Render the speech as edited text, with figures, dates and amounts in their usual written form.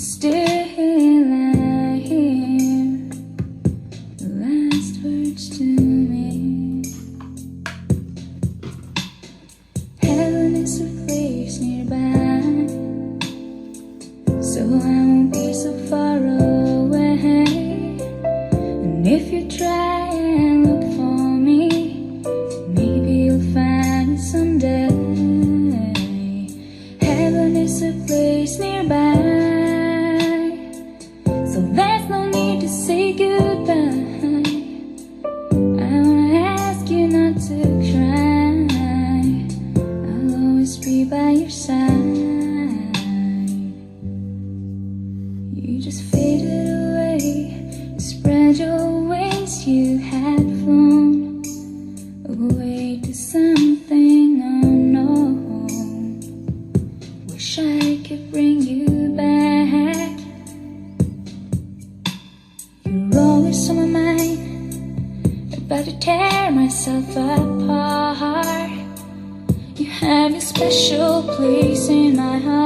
Still I hear the last words to me. Heaven is a place nearby, so I won't be so far away. And if you try and look for me, maybe you'll find it someday. Heaven is a place nearby, so there's no need to say goodbye. I wanna ask you not to cry, I'll always be by your side. You just faded away, spread your wings, you had flown away to something unknown. Wish I could bring you back. You're always on my mind, about to tear myself apart. You have a special place in my heart.